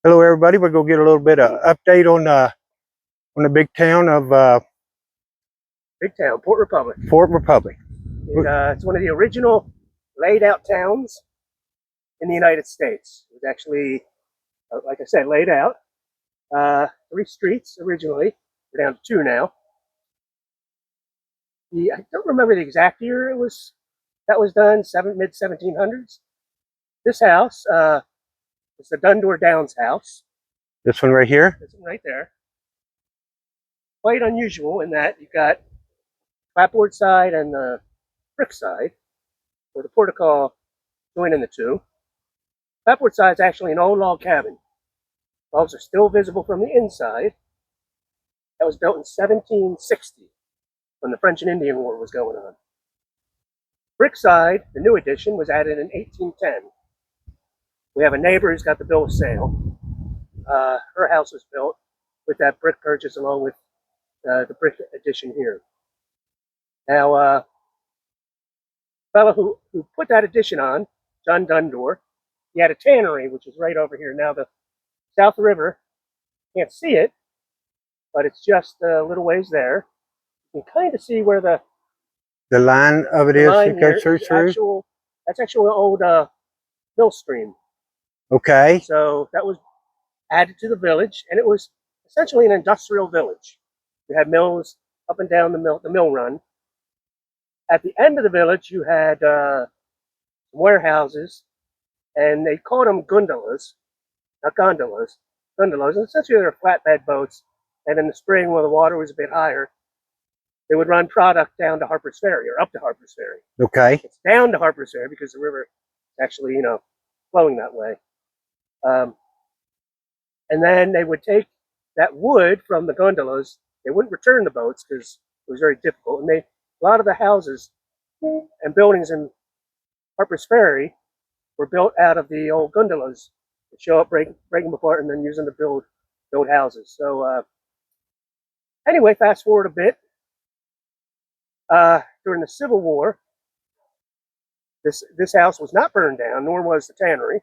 Hello, everybody. We're gonna get a little bit of update on the big town of Big town, Port Republic. Fort Republic. It's one of the original laid out towns in the United States. It was actually, like I said, laid out. Three streets originally. We're down to two now. I don't remember the exact year that was done, mid 1700s. This house is the Dundor Downs house. This one right here. This one right there. Quite unusual in that you've got clapboard side and the brick side, or the portico joining the two. Clapboard side is actually an old log cabin. Logs are still visible from the inside. That was built in 1760 when the French and Indian War was going on. Brick side, the new addition, was added in 1810. We have a neighbor who's got the bill of sale. Her house was built with that brick purchase along with the brick addition here. Now, the fellow who put that addition on, John Dundor, he had a tannery, which is right over here. Now, the South River, can't see it, but it's just a little ways there. You can kind of see where the line of it is. It goes through. That's actually an old mill stream. Okay. So that was added to the village, and it was essentially an industrial village. You had mills up and down the mill run. At the end of the village, you had warehouses, and they called them gondolas, not gondolas, gondolas. And essentially, they're flatbed boats. And in the spring, when the water was a bit higher, they would run product down to Harper's Ferry or up to Harper's Ferry. Okay. It's down to Harper's Ferry because the river is actually, flowing that way. And then they would take that wood from the gondolas. They wouldn't return the boats because it was very difficult. And a lot of the houses and buildings in Harper's Ferry were built out of the old gondolas that show up, break them apart, and then use them to build houses. So anyway, fast forward a bit. During the Civil War, this house was not burned down, nor was the tannery.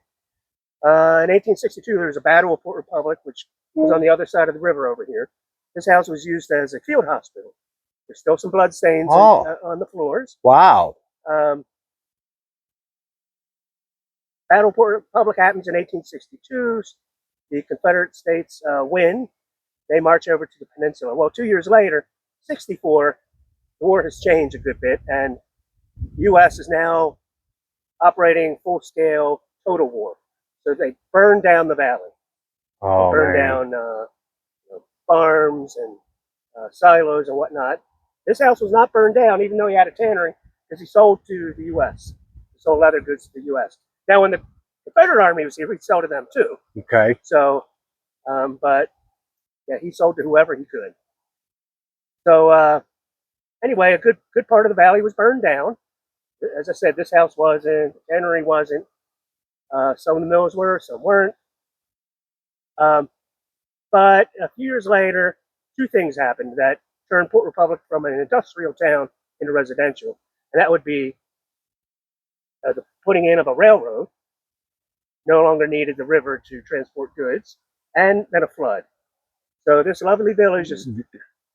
In 1862, there was a battle of Port Republic, which was on the other side of the river over here. This house was used as a field hospital. There's still some blood stains on the floors. Wow. Battle of Port Republic happens in 1862. The Confederate States win. They march over to the peninsula. Well, 2 years later, 64, the war has changed a good bit, and the U.S. is now operating full-scale total war. So they burned down the valley. Oh, they burned down farms and silos and whatnot. This house was not burned down, even though he had a tannery, because he sold to the U.S. He sold leather goods to the U.S. Now, when the Confederate Army was here, he'd sell to them too. Okay. So, but yeah, he sold to whoever he could. So anyway, a good part of the valley was burned down. As I said, this house wasn't, the tannery wasn't. Some of the mills were, some weren't. But a few years later, two things happened that turned Port Republic from an industrial town into residential. And that would be the putting in of a railroad, no longer needed the river to transport goods, and then a flood. So this lovely village is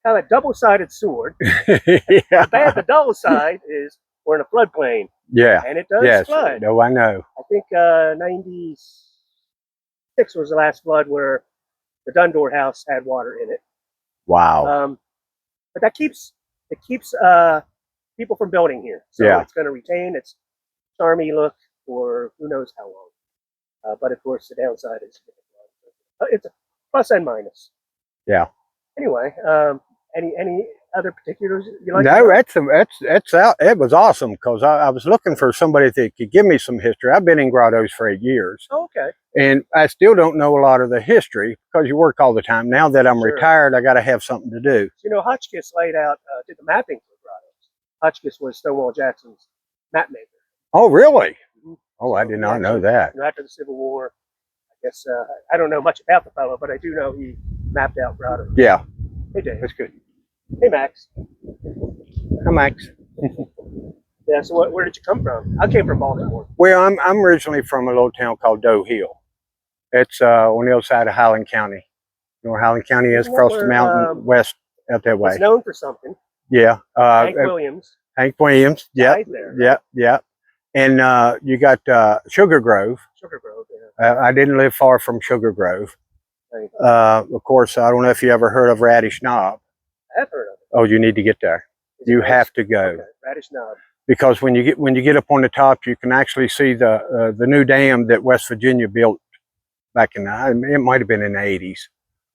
kind of a double-sided sword. Yeah. The dull side is we're in a floodplain. Yeah. And it does flood. No, I know. I think 96 was the last flood where the Dundor house had water in it. Wow. But it keeps people from building here. So it's going to retain its charmy look for who knows how long. But of course, the downside is it's a plus and minus. Yeah. Anyway, any other particulars you like? No, that's out. It was awesome because I was looking for somebody that could give me some history. I've been in grottos for 8 years. Oh, okay. And I still don't know a lot of the history because you work all the time. Now that I'm retired, I got to have something to do. Hotchkiss did the mapping for grottos. Hotchkiss was Stonewall Jackson's map maker. Oh, really? Mm-hmm. Oh, I did not know that. After the Civil War, I guess I don't know much about the fellow, but I do know he mapped out grottos. Yeah. Hey, Dave. That's good. Hey, Max. Hi, Max. Yeah, so where did you come from? I came from Baltimore. Well, I'm originally from a little town called Doe Hill. It's on the other side of Highland County. You know where Highland County is, Isn't that across the where, mountain west out that way. it's known for something. Yeah. Hank Williams Hank Williams. Yep. died there. Right? Yep. Yep. And you got Sugar Grove. Sugar Grove. Yeah. I didn't live far from Sugar Grove. Right. Of course, I don't know if you ever heard of Radish Knob. I've heard of it. Oh, you need to get there. Is it You nice? have to go. Okay. Radish Knob. Because when you get up on the top, you can actually see the new dam that West Virginia built back in it might have been in the 80s.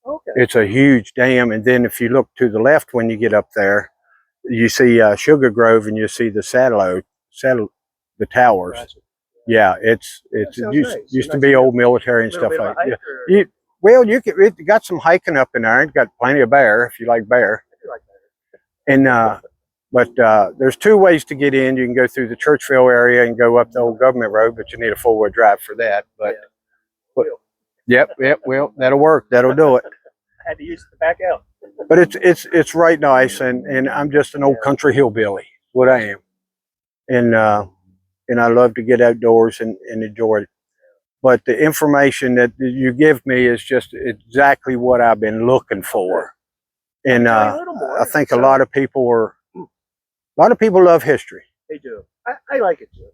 Okay. It's a huge dam, and then if you look to the left when you get up there, you see Sugar Grove, and you see the the towers. Gotcha. Yeah, it's sounds used, nice. used to Nice be to old military and Little stuff bit of like a hike, that. or- Well, it got some hiking up in there. It's got plenty of bear if you like bear. I do like that. And but there's two ways to get in. You can go through the Churchville area and go up the old government road, but you need a 4-wheel drive for that. But yep, well, that'll work. That'll do it. I had to use it to back out. But it's right nice, and I'm just an old country hillbilly. What I am, and I love to get outdoors and enjoy it. But the information that you give me is just exactly what I've been looking for. And Tell you a little more. I think a So, lot of people love history. They do. I like it too.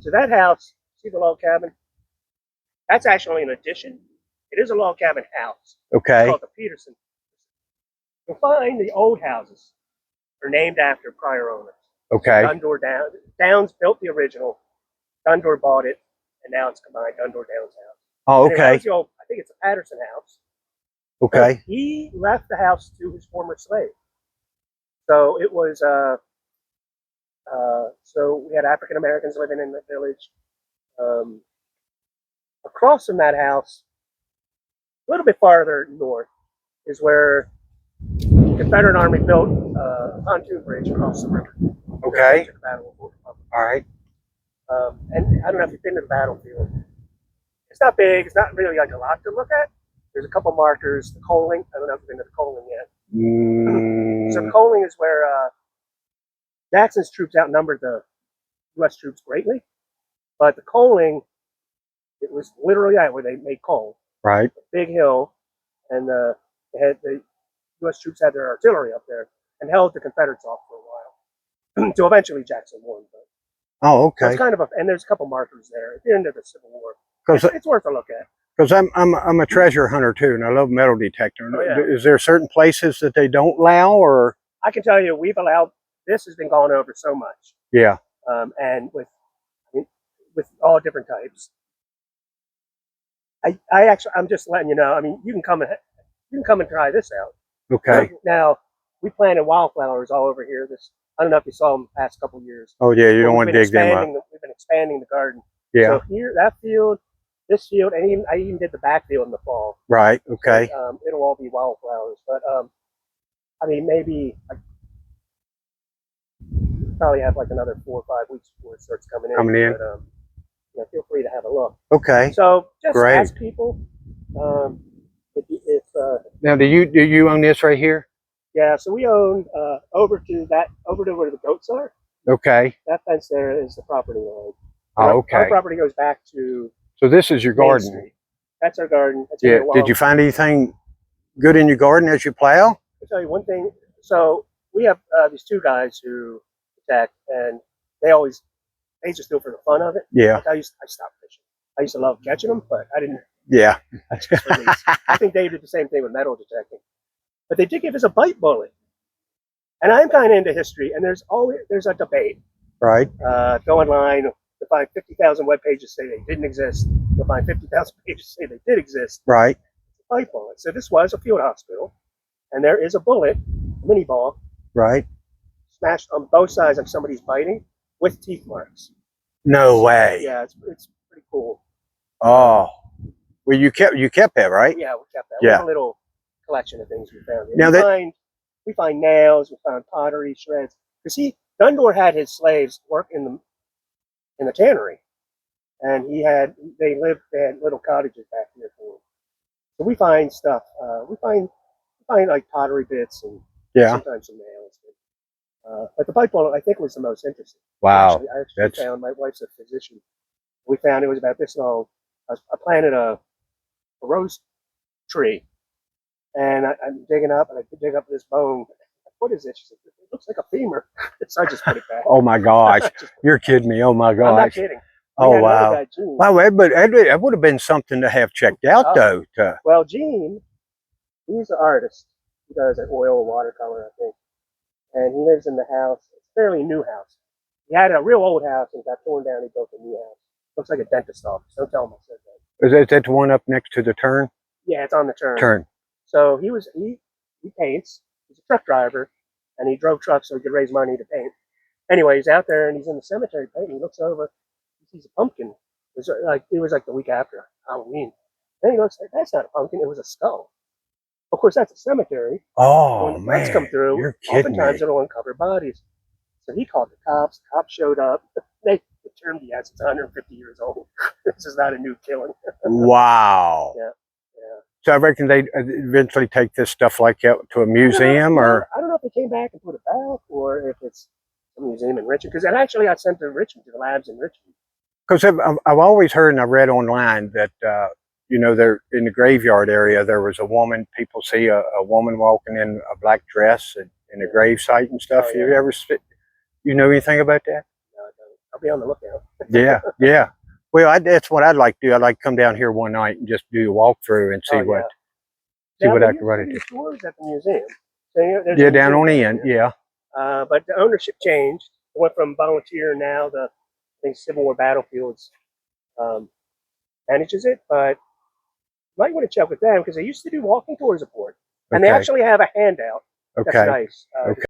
So that house, see the log cabin? That's actually an addition. It is a log cabin house. It's Okay. called the Peterson. You'll find the old houses are named after prior owners. Okay. Dundor Downs built the original. Dundor bought it, and now it's combined Dundor Downs house. Oh, And that okay. was the old, I think it's a Patterson house. Okay. He left the house to his former slave. So it was, so we had African Americans living in the village. Across from that house, a little bit farther north, is where the Confederate Army built a pontoon bridge across the river. Okay. After the Battle of Fort Republic. All right. And I don't know if you've been to the battlefield. It's not big. It's not really like a lot to look at. There's a couple markers. The coaling. I don't know if you've been to the coaling yet. So coaling is where Jackson's troops outnumbered the U.S. troops greatly, but the coaling, it was literally that where they made coal, Right. big hill, and the U.S. troops had their artillery up there and held the Confederates off for a while, until eventually Jackson won. But Oh, so okay. it's kind of and there's a couple markers there at the end of the Civil War. Because It's worth a look at. I'm a treasure hunter too, and I love metal detecting. Oh, yeah. Is there certain places that they don't allow, or I can tell you, we've allowed this has been gone over so much, yeah? and with all different types. I'm just letting you know. I mean, you can come and try this out. Okay. Now we planted wildflowers all over here. I don't know if you saw them the past couple of years. Oh yeah, you don't want to dig them up. We've been expanding the garden. Yeah. So here, that field, this field, and I even did the backfield in the fall. Right. Okay. It'll all be wildflowers, but I mean, maybe probably have like another 4 or 5 weeks before it starts coming in. But, feel free to have a look. Okay. So just Great. ask people. If Now, do you own this right here? yeah, so we own over to where the goats are. Okay. That fence there is the property line. Oh, okay. Our property goes back to So this is your Main garden. Street. That's our garden. That's Yeah. Did you find anything good in your garden as you plow? I'll tell you one thing. So we have these two guys who attack, and they just do it for the fun of it. Yeah. Like I stopped fishing. I used to love catching them, but I didn't. Yeah. I just released. I think they did the same thing with metal detecting. But they did give us a bite bullet. And I'm kind of into history, and there's a debate. Right. Go online, you'll find 50,000 web pages say they didn't exist. You'll find 50,000 pages say they did exist. Right. Bite bullet. So this was a field hospital, and there is a bullet, a mini ball, Right. smashed on both sides like somebody's biting with teeth marks. No way. Yeah, it's pretty cool. Oh. Well, you kept that, right? Yeah, we kept that. Yeah. We have a little collection of things we found. Now We find nails, we found pottery, shreds. Because Dundor had his slaves work in the tannery, and they had little cottages back here for him. So we find stuff. We find like pottery bits and sometimes some nails. But the bite bullet, I think, was the most interesting. Wow. I actually found, my wife's a physician. We found it was about this long. I planted a a rose tree, and I'm digging up, and I dig up this bone. What is this? She said, it looks like a femur. So I just put it back. Oh my gosh, you're kidding me. Oh my I'm not gosh. kidding. Oh We had another wow. guy, Gene. Wow, but it would have been something to have checked out though. Well, Gene, he's an artist. He does an oil watercolor, I think, and he lives in the house. It's a fairly new house. He had a real old house and got torn down. He built a new house. Looks like a dentist office. Don't tell him I said that. Is that the one up next to the turn? Yeah, it's on the turn. Turn. So he paints. He's a truck driver, and he drove trucks so he could raise money to paint. Anyway, he's out there and he's in the cemetery painting. He looks over, he sees a pumpkin. It was like the week after Halloween. Then he looks like, that's not a pumpkin. It was a skull. Of course, that's a cemetery. Oh When man, lights come through, you're kidding oftentimes me. it'll uncover bodies. So he called the cops. The cops showed up. They determined yes, it's 150 years old. This is not a new killing. Wow. Yeah. So I reckon they eventually take this stuff like that to a museum, or I don't know if they came back and put it back, or if it's a museum in Richmond. Because actually I sent to Richmond, to the labs in Richmond. because I've always heard and I read online that there in the graveyard area there was a woman. People see a woman walking in a black dress in a grave site and stuff. Oh, yeah. You ever you know anything about that? No, I don't. I'll be on the lookout. Yeah. Well, that's what I'd like to do. I'd like to come down here one night and just do a walkthrough and see Oh, what yeah. I Now, can run into. tours at the museum. So, there's Yeah, a down museum on the down end. here. Yeah. But the ownership changed. It went from volunteer now to, I think, Civil War Battlefields manages it. But you might want to check with them because they used to do walking tours of Fort. And they Okay. actually have a handout. That's Okay. nice. Okay.